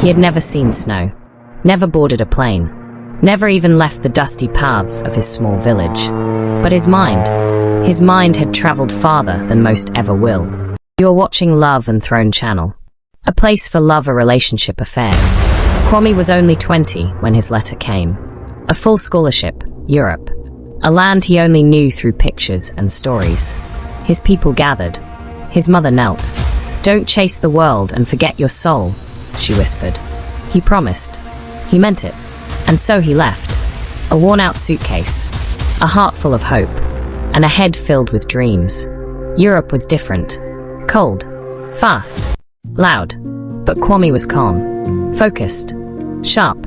He had never seen snow, never boarded a plane, never even left the dusty paths of his small village. But his mind had traveled farther than most ever will. You're watching Love and Throne Channel, a place for love or relationship affairs. Kwame was only 20 when his letter came. A full scholarship, Europe, a land he only knew through pictures and stories. His people gathered. His mother knelt. "Don't chase the world and forget your soul," she whispered. He promised. He meant it. And so he left. A worn-out suitcase, a heart full of hope, and a head filled with dreams. Europe was different. Cold, fast, loud. But Kwame was calm, focused, sharp.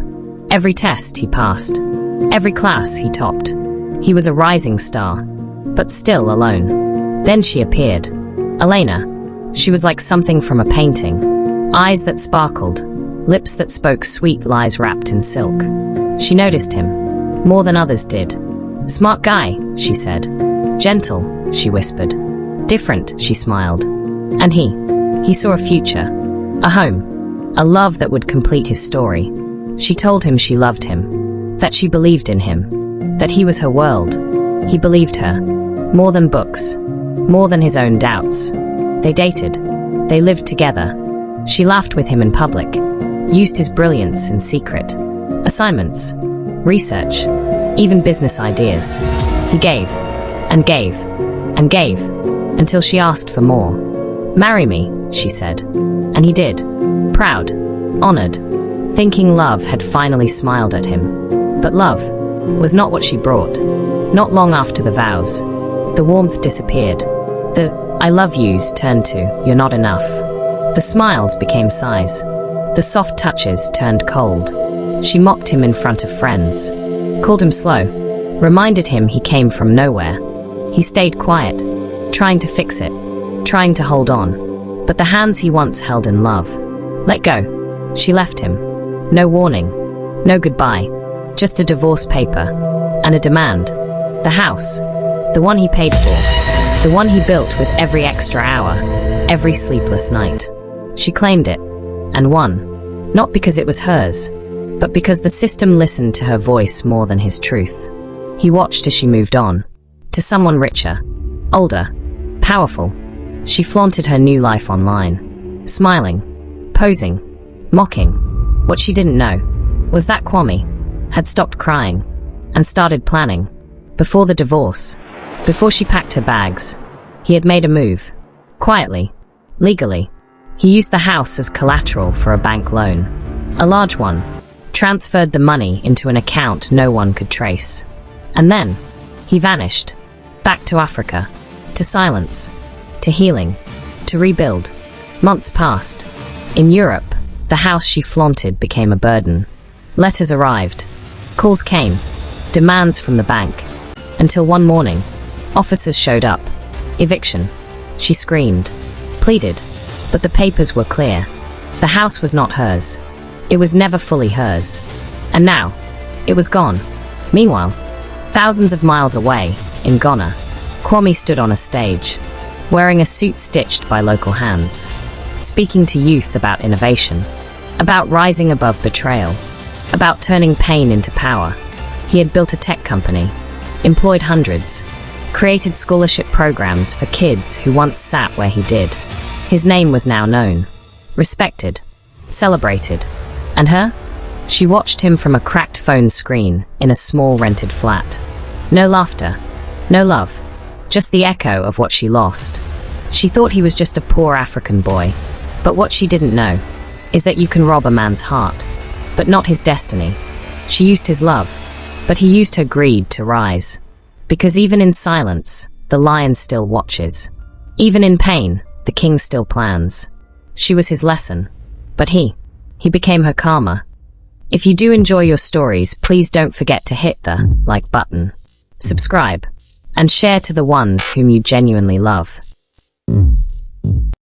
Every test he passed, every class he topped. He was a rising star, but still alone. Then she appeared. Elena. She was like something from a painting. Eyes that sparkled, lips that spoke sweet lies wrapped in silk. She noticed him, more than others did. "Smart guy," she said. "Gentle," she whispered. "Different," she smiled. And he saw a future, a home, a love that would complete his story. She told him she loved him, that she believed in him, that he was her world. He believed her, more than books, more than his own doubts. They dated. They lived together. She laughed with him in public, used his brilliance in secret. Assignments, research, even business ideas. He gave, and gave, and gave, until she asked for more. "Marry me," she said. And he did, proud, honored, thinking love had finally smiled at him. But love was not what she brought. Not long after the vows, the warmth disappeared. The "I love yous" turned to "you're not enough." The smiles became sighs. The soft touches turned cold. She mocked him in front of friends, called him slow, reminded him he came from nowhere. He stayed quiet, trying to fix it, trying to hold on. But the hands he once held in love let go. She left him. No warning, no goodbye, just a divorce paper and a demand. The house, the one he paid for, the one he built with every extra hour, every sleepless night. She claimed it, and won, not because it was hers, but because the system listened to her voice more than his truth. He watched as she moved on, to someone richer, older, powerful. She flaunted her new life online, smiling, posing, mocking. What she didn't know was that Kwame had stopped crying and started planning. Before the divorce, before she packed her bags, he had made a move. Quietly, legally. He used the house as collateral for a bank loan. A large one. Transferred the money into an account no one could trace. And then, he vanished. Back to Africa. To silence. To healing. To rebuild. Months passed. In Europe, the house she flaunted became a burden. Letters arrived. Calls came. Demands from the bank. Until one morning, officers showed up. Eviction. She screamed. Pleaded. But the papers were clear. The house was not hers. It was never fully hers. And now, it was gone. Meanwhile, thousands of miles away, in Ghana, Kwame stood on a stage, wearing a suit stitched by local hands, speaking to youth about innovation, about rising above betrayal, about turning pain into power. He had built a tech company, employed hundreds, created scholarship programs for kids who once sat where he did. His name was now known, respected, celebrated. And her? She watched him from a cracked phone screen in a small rented flat. No laughter, no love, just the echo of what she lost. She thought he was just a poor African boy, but what she didn't know is that you can rob a man's heart, but not his destiny. She used his love, but he used her greed to rise. Because even in silence, the lion still watches. Even in pain, the king still plans. She was his lesson, but he became her karma. If you do enjoy your stories, please don't forget to hit the like button, subscribe, and share to the ones whom you genuinely love.